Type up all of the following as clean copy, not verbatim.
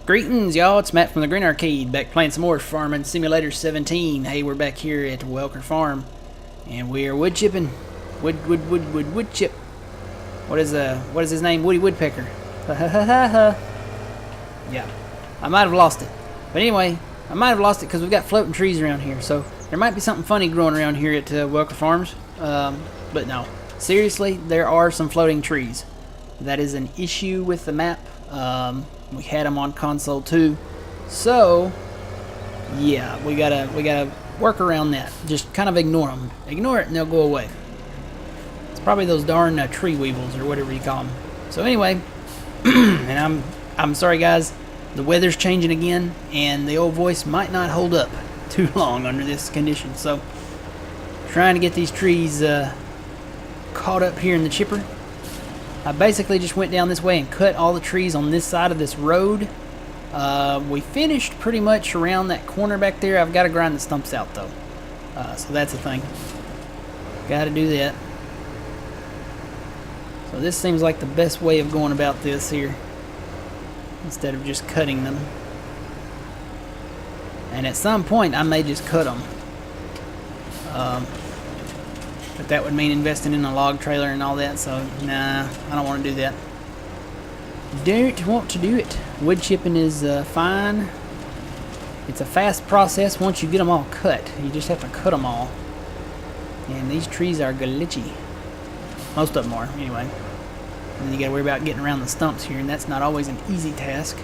Greetings, y'all. It's Matt from the Green Arcade, back playing some more Farming Simulator 17. Hey, we're back here at Welker Farm, and we are wood chipping. Wood chip. What is his name? Woody Woodpecker. Yeah, I might have lost it, but anyway, I might have lost it because we've got floating trees around here. So there might be something funny growing around here at Welker Farms, but no, seriously, there are some floating trees. That is an issue with the map. We had them on console too, so yeah, we gotta work around that. Just kind of ignore them, ignore it, and they'll go away. It's probably those darn tree weevils or whatever you call them. So anyway, and I'm sorry guys, the weather's changing again, and the old voice might not hold up too long under this condition. So trying to get these trees caught up here in the chipper. I basically just went down this way and cut all the trees on this side of this road. We finished pretty much around that corner back there. I've got to grind the stumps out though. So that's the thing. Got to do that. So this seems like the best way of going about this here, instead of just cutting them. And at some point I may just cut them. But that would mean investing in a log trailer and all that, so nah, I don't want to do that. Don't want to do it. Wood chipping is fine. It's a fast process once you get them all cut. You just have to cut them all. And these trees are glitchy. Most of them are, anyway. And then you gotta worry about getting around the stumps here, and that's not always an easy task.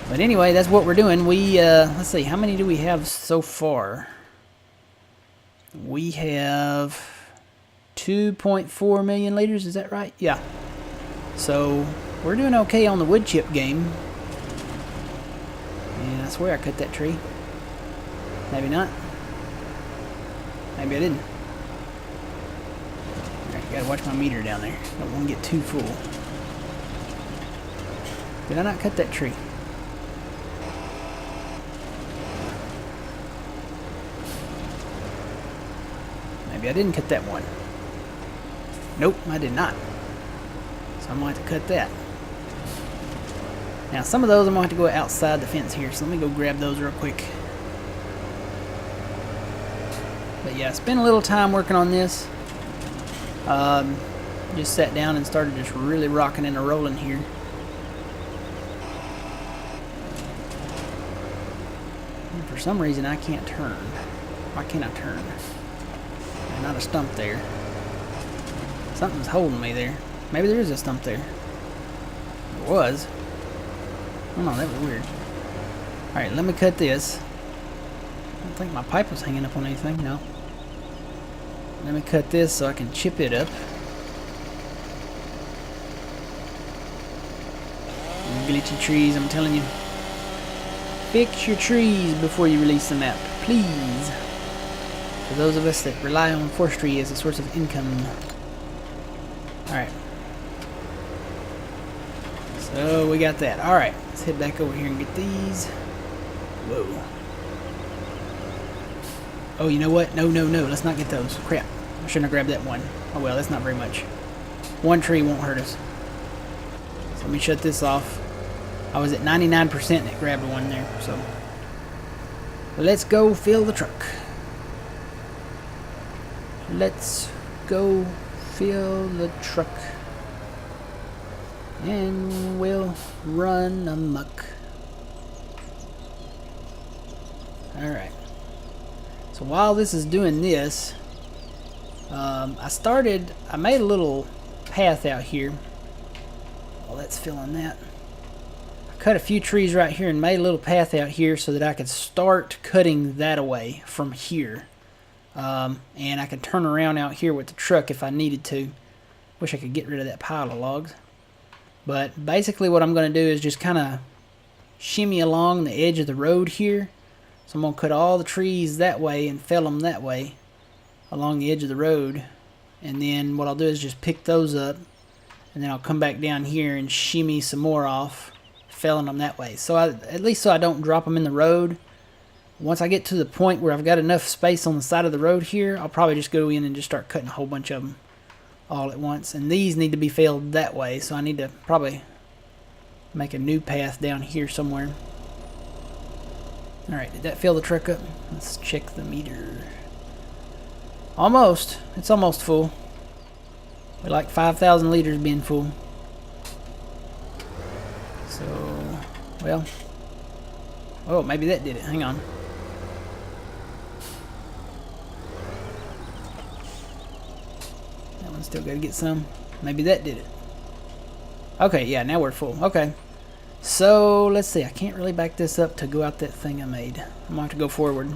But anyway, that's what we're doing. We, let's see, how many do we have so far? We have 2.4 million liters, is that right? Yeah. So we're doing okay on the wood chip game. And I swear I cut that tree. Maybe not. Maybe I didn't. Alright, gotta watch my meter down there. Don't want to get too full. Did I not cut that tree? Maybe I didn't cut that one. Nope, I did not. So I'm going to have to cut that. Now some of those I'm going to have to go outside the fence here, so let me go grab those real quick. But yeah, spent a little time working on this. Just sat down and started just really rocking and rolling here. And for some reason I can't turn. Why can't I turn? Not a stump there. Something's holding me there. Maybe there is a stump there. There was. Oh no, that was weird. Alright, let me cut this. I don't think my pipe was hanging up on anything. No. Let me cut this so I can chip it up. Glitchy trees, I'm telling you. Fix your trees before you release the map, please. For those of us that rely on forestry as a source of income. Alright. So we got that. Alright, let's head back over here and get these. Whoa. Oh, you know what? No. Let's not get those. Crap. I shouldn't have grabbed that one. Oh well, that's not very much. One tree won't hurt us. So let me shut this off. I was at 99% and it grabbed one there. So let's go fill the truck. Let's go fill the truck and we'll run amok. Alright, so while this is doing this, I made a little path out here. Well, let's fill in that. I cut a few trees right here and made a little path out here so that I could start cutting that away from here. And I can turn around out here with the truck if I needed to. Wish I could get rid of that pile of logs. But basically what I'm going to do is just kind of shimmy along the edge of the road here. So I'm going to cut all the trees that way and fell them that way along the edge of the road. And then what I'll do is just pick those up. And then I'll come back down here and shimmy some more off, felling them that way. So at least so I don't drop them in the road. Once I get to the point where I've got enough space on the side of the road here, I'll probably just go in and just start cutting a whole bunch of them all at once. And these need to be filled that way, so I need to probably make a new path down here somewhere. Alright, did that fill the truck up? Let's check the meter. Almost. It's almost full. We like 5,000 liters being full. So, well. Oh, maybe that did it. Hang on. That one's still got to get some. Maybe that did it. Okay, yeah, now we're full. Okay. So, let's see. I can't really back this up to go out that thing I made. I'm going to have to go forward.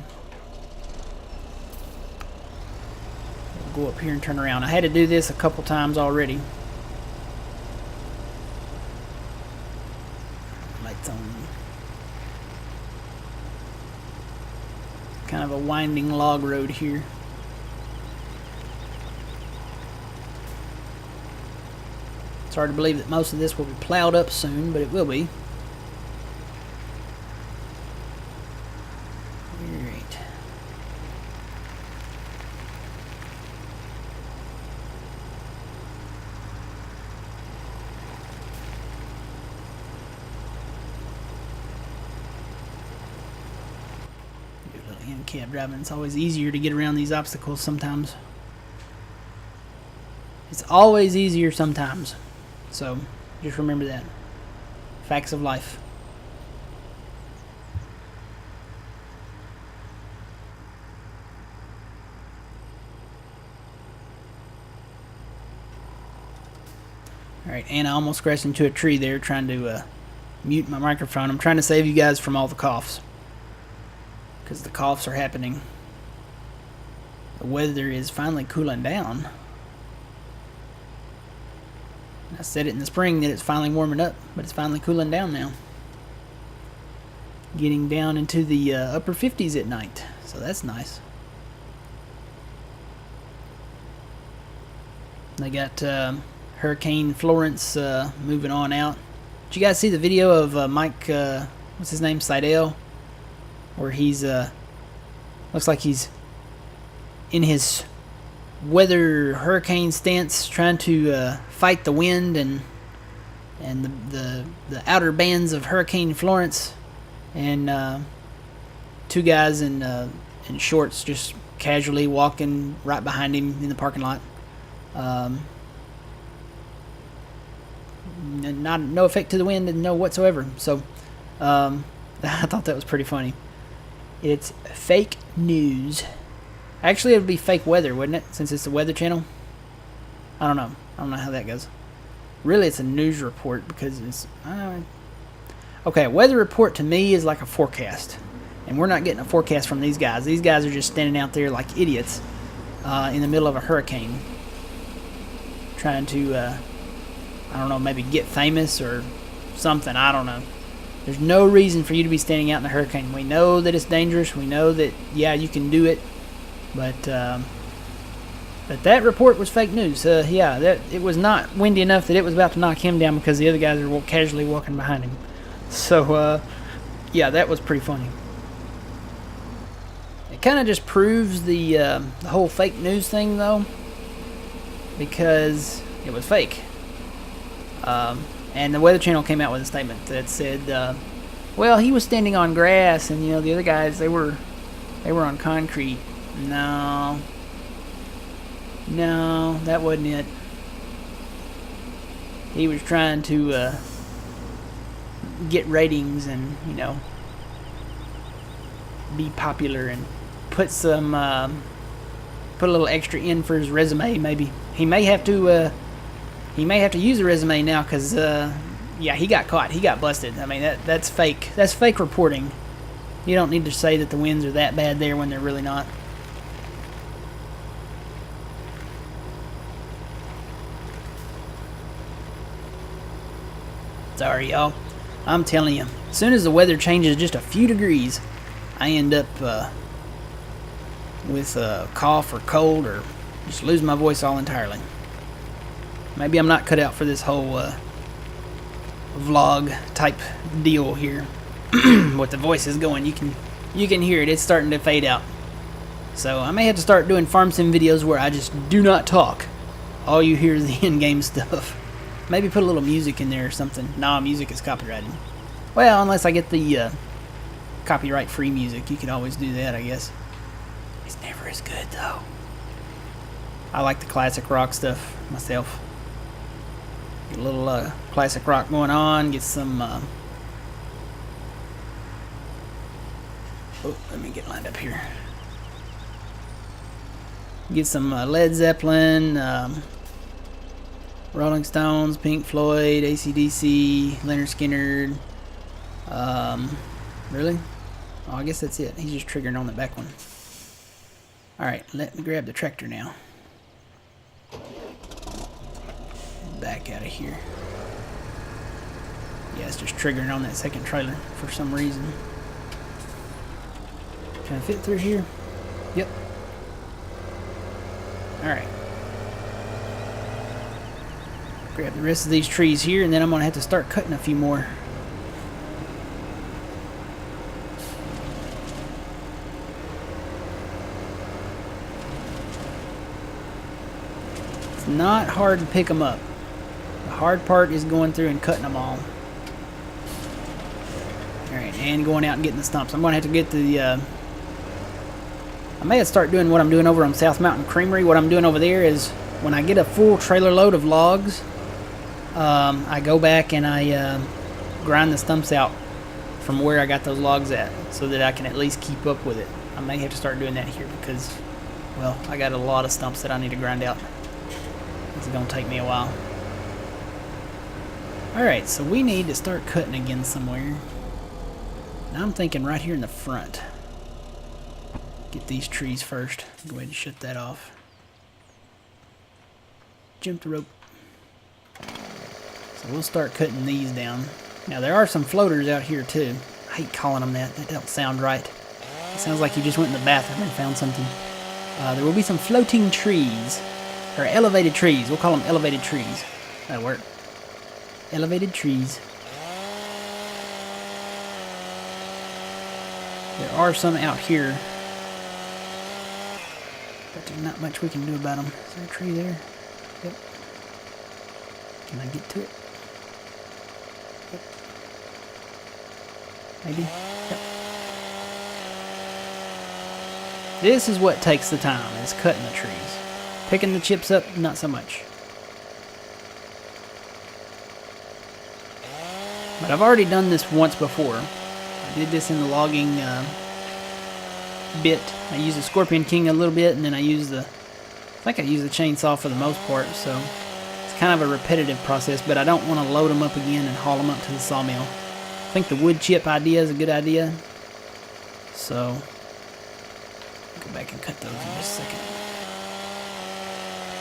We'll go up here and turn around. I had to do this a couple times already. Lights on. Kind of a winding log road here. It's hard to believe that most of this will be plowed up soon, but it will be. Alright. Do a little hand-cab driving. It's always easier to get around these obstacles sometimes. It's always easier sometimes. So, just remember that. Facts of life. Alright, and I almost crashed into a tree there trying to mute my microphone. I'm trying to save you guys from all the coughs. Because the coughs are happening. The weather is finally cooling down. I said it in the spring that it's finally warming up, but it's finally cooling down now. Getting down into the upper 50s at night, so that's nice. They got Hurricane Florence moving on out. Did you guys see the video of Mike, what's his name, Seidel? Where he's, looks like he's in his weather hurricane stance trying to fight the wind and the outer bands of Hurricane Florence, and two guys in shorts just casually walking right behind him in the parking lot. No effect to the wind and no whatsoever. So I thought that was pretty funny. It's fake news. Actually, it would be fake weather, wouldn't it? Since it's the Weather Channel. I don't know. I don't know how that goes. Really, it's a news report because it's... okay, a weather report to me is like a forecast. And we're not getting a forecast from these guys. These guys are just standing out there like idiots in the middle of a hurricane. Trying to, I don't know, maybe get famous or something. I don't know. There's no reason for you to be standing out in a hurricane. We know that it's dangerous. We know that, yeah, you can do it. But that report was fake news. Yeah, that it was not windy enough that it was about to knock him down because the other guys are casually walking behind him. So, yeah, that was pretty funny. It kind of just proves the whole fake news thing, though, because it was fake. And the Weather Channel came out with a statement that said, well, he was standing on grass, and you know the other guys they were on concrete. No, that wasn't it. He was trying to get ratings and, you know, be popular and put a little extra in for his resume. Maybe he may have to use a resume now because yeah, he got caught. He got busted. I mean that's fake. That's fake reporting. You don't need to say that the winds are that bad there when they're really not. Sorry, y'all. I'm telling you, as soon as the weather changes just a few degrees, I end up with a cough or cold or just lose my voice all entirely. Maybe I'm not cut out for this whole vlog type deal here. With the voices going, you can hear it. It's starting to fade out. So I may have to start doing farm sim videos where I just do not talk. All you hear is the in-game stuff. Maybe put a little music in there or something. Nah, music is copyrighted. Well, unless I get the copyright-free music. You could always do that, I guess. It's never as good, though. I like the classic rock stuff myself. Get a little classic rock going on. Get some... oh, let me get lined up here. Get some Led Zeppelin, Rolling Stones, Pink Floyd, AC/DC, Leonard Skinner. Really? Oh, I guess that's it. He's just triggering on the back one. Alright, let me grab the tractor now. Back out of here. Yeah, it's just triggering on that second trailer for some reason. Can I fit through here? Yep. Alright. Grab the rest of these trees here, and then I'm going to have to start cutting a few more. It's not hard to pick them up. The hard part is going through and cutting them all. Alright, and going out and getting the stumps. I'm going to have to get the... I may have to start doing what I'm doing over on South Mountain Creamery. What I'm doing over there is when I get a full trailer load of logs, I go back and I grind the stumps out from where I got those logs at so that I can at least keep up with it. I may have to start doing that here because, well, I got a lot of stumps that I need to grind out. It's going to take me a while. Alright, so we need to start cutting again somewhere. Now I'm thinking right here in the front. Get these trees first. Go ahead and shut that off. Jump the rope. So we'll start cutting these down. Now there are some floaters out here too. I hate calling them that. That don't sound right. It sounds like you just went in the bathroom and found something. There will be some floating trees. Or elevated trees. We'll call them elevated trees. That'll work. Elevated trees. There are some out here. But there's not much we can do about them. Is there a tree there? Yep. Can I get to it? Yep. Maybe? Yep. This is what takes the time, is cutting the trees. Picking the chips up, not so much. But I've already done this once before. I did this in the logging bit. I used the Scorpion King a little bit, and then I used the chainsaw for the most part, so it's kind of a repetitive process, but I don't want to load them up again and haul them up to the sawmill. I think the wood chip idea is a good idea, so I'll go back and cut those in just a second.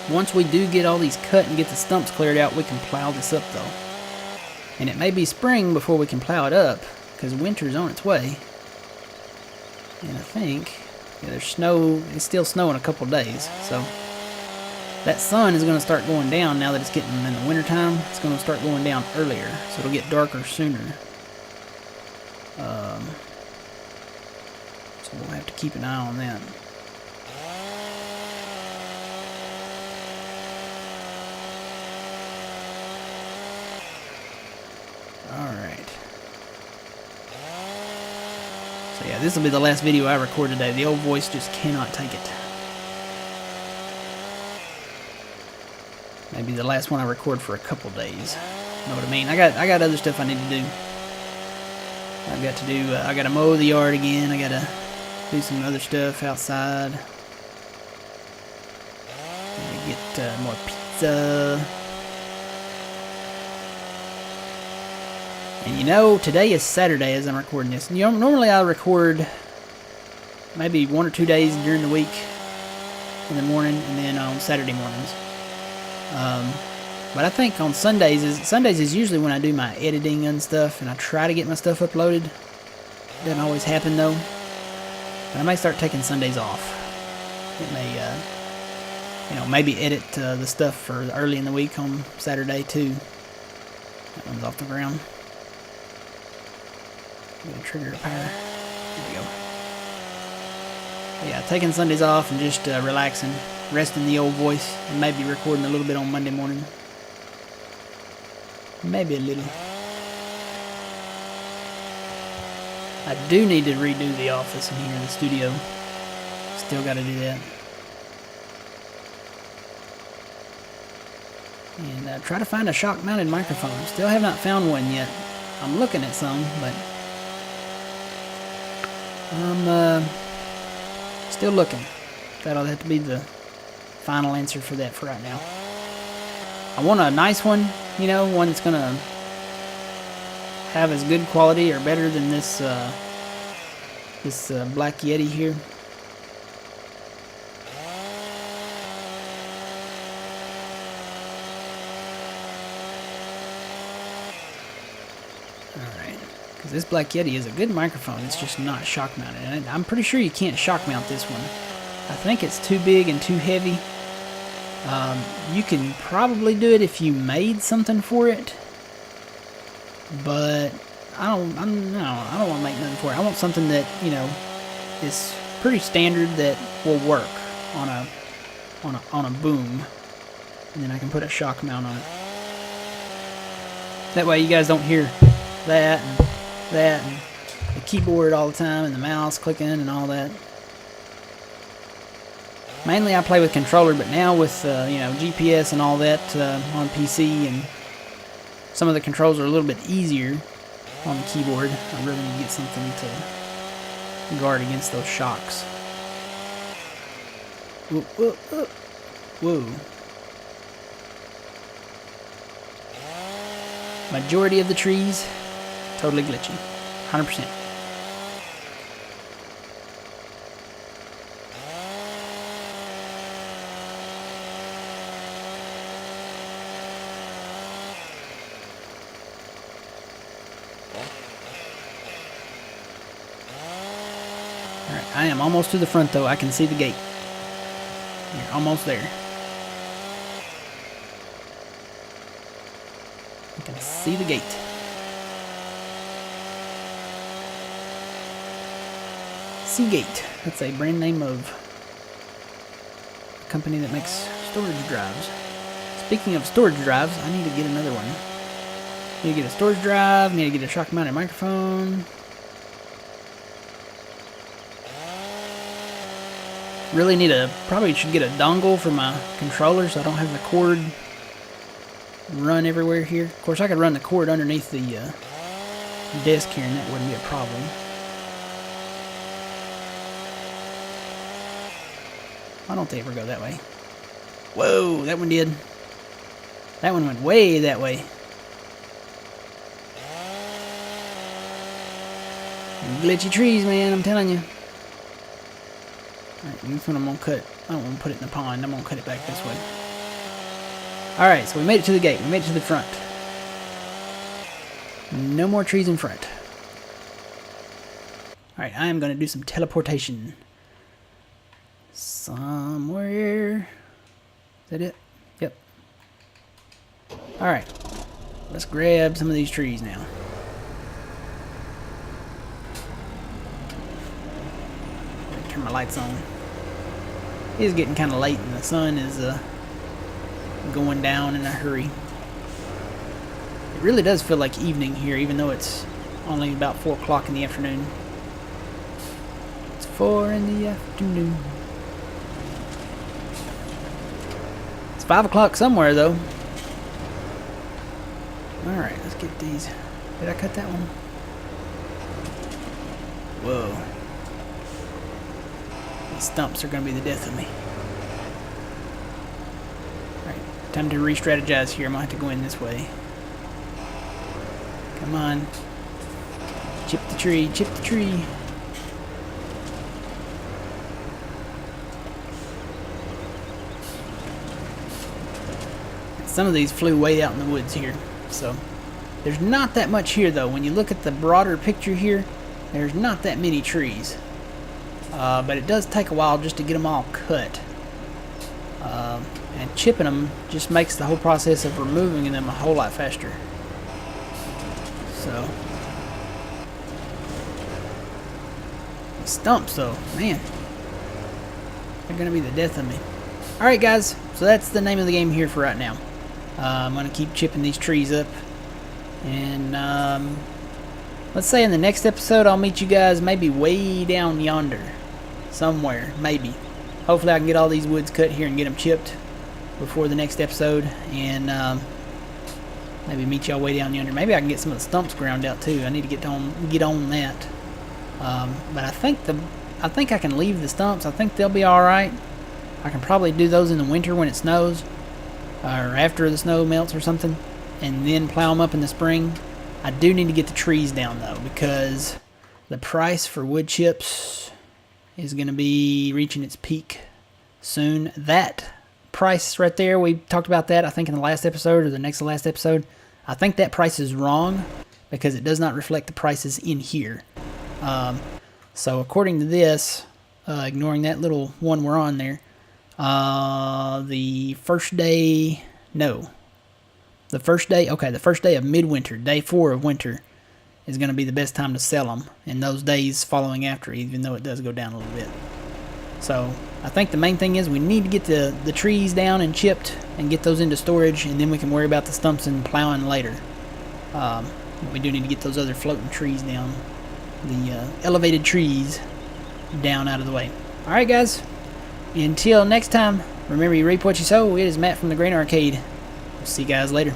Once we do get all these cut and get the stumps cleared out, we can plow this up though. And it may be spring before we can plow it up, because winter's on its way. And I think, yeah, there's snow, it's still snowing a couple days, so that sun is going to start going down now that it's getting in the wintertime. It's going to start going down earlier, so it'll get darker sooner. So we'll have to keep an eye on that. Alright. So yeah, this will be the last video I record today. The old voice just cannot take it. Maybe the last one I record for a couple days. Know what I mean? I got other stuff I need to do. I've got to do, I got to mow the yard again. I got to do some other stuff outside. Get more pizza. And you know, today is Saturday as I'm recording this. You know, normally I record maybe 1 or 2 days during the week in the morning and then on Saturday mornings. But I think on Sundays is usually when I do my editing and stuff, and I try to get my stuff uploaded. Doesn't always happen though. But I may start taking Sundays off. It may, maybe edit the stuff for early in the week on Saturday too. That one's off the ground. I'm gonna trigger repair. There we go. Yeah, taking Sundays off and just relaxing, resting the old voice, and maybe recording a little bit on Monday morning. Maybe a little. I do need to redo the office in here in the studio. Still got to do that. And try to find a shock-mounted microphone. Still have not found one yet. I'm looking at some, but I'm still looking. That'll have to be the final answer for that for right now. I want a nice one, you know, one that's gonna have as good quality or better than this Black Yeti here. Alright, because this Black Yeti is a good microphone, it's just not shock mounted. And I'm pretty sure you can't shock mount this one. I think it's too big and too heavy. You can probably do it if you made something for it, but I don't want to make nothing for it. I want something that, you know, is pretty standard that will work on a boom, and then I can put a shock mount on it. That way you guys don't hear that and the keyboard all the time and the mouse clicking and all that. Mainly I play with controller, but now with you know, GPS and all that on PC, and some of the controls are a little bit easier on the keyboard. I really need to get something to guard against those shocks. Whoa, whoa, whoa. Whoa. Majority of the trees totally glitchy, 100%. Alright, I am almost to the front though. I can see the gate. You're almost there. I can see the gate. Seagate. That's a brand name of a company that makes storage drives. Speaking of storage drives, I need to get another one. Need to get a storage drive, need to get a shock mounted microphone. Really need probably should get a dongle for my controller so I don't have the cord run everywhere here. Of course I could run the cord underneath the desk here and that wouldn't be a problem. Why don't they ever go that way? Whoa, that one did. That one went way that way. Glitchy trees, man, I'm telling you. Alright, this one I'm gonna cut. I don't want to put it in the pond. I'm gonna cut it back this way. Alright, so we made it to the gate. We made it to the front. No more trees in front. Alright, I am gonna do some teleportation. Somewhere. Is that it? Yep. Alright. Let's grab some of these trees now. Turn my lights on. It is getting kind of late and the sun is going down in a hurry. It really does feel like evening here, even though it's only about 4 o'clock in the afternoon. It's 4 in the afternoon. It's 5 o'clock somewhere though. Alright, let's get these. Did I cut that one? Whoa. These stumps are going to be the death of me. Alright, time to re-strategize here. I might have to go in this way. Come on. Chip the tree, chip the tree. Some of these flew way out in the woods here, so there's not that much here though. When you look at the broader picture here, there's not that many trees. But it does take a while just to get them all cut. And chipping them just makes the whole process of removing them a whole lot faster. So, the stumps though, man, they're gonna be the death of me. Alright guys, so that's the name of the game here for right now. I'm gonna keep chipping these trees up And let's say in the next episode I'll meet you guys maybe way down yonder. Somewhere, maybe. Hopefully I can get all these woods cut here and get them chipped before the next episode. And maybe meet y'all way down yonder. Maybe I can get some of the stumps ground out too. I need to get on that. But I think I can leave the stumps. I think they'll be alright. I can probably do those in the winter when it snows, or after the snow melts or something, and then plow them up in the spring. I do need to get the trees down though, because the price for wood chips is going to be reaching its peak soon. That price right there, we talked about that I think in the last episode or the next to last episode. I think that price is wrong because it does not reflect the prices in here. So according to this, ignoring that little one we're on there, the first day of midwinter, day 4 of winter, is going to be the best time to sell them, and those days following after, even though it does go down a little bit. So I think the main thing is we need to get the trees down and chipped and get those into storage, and then we can worry about the stumps and plowing later. But we do need to get those other floating trees down, the elevated trees down out of the way. Alright guys, until next time, remember you reap what you sow. It is Matt from the Green Arcade. We'll see you guys later.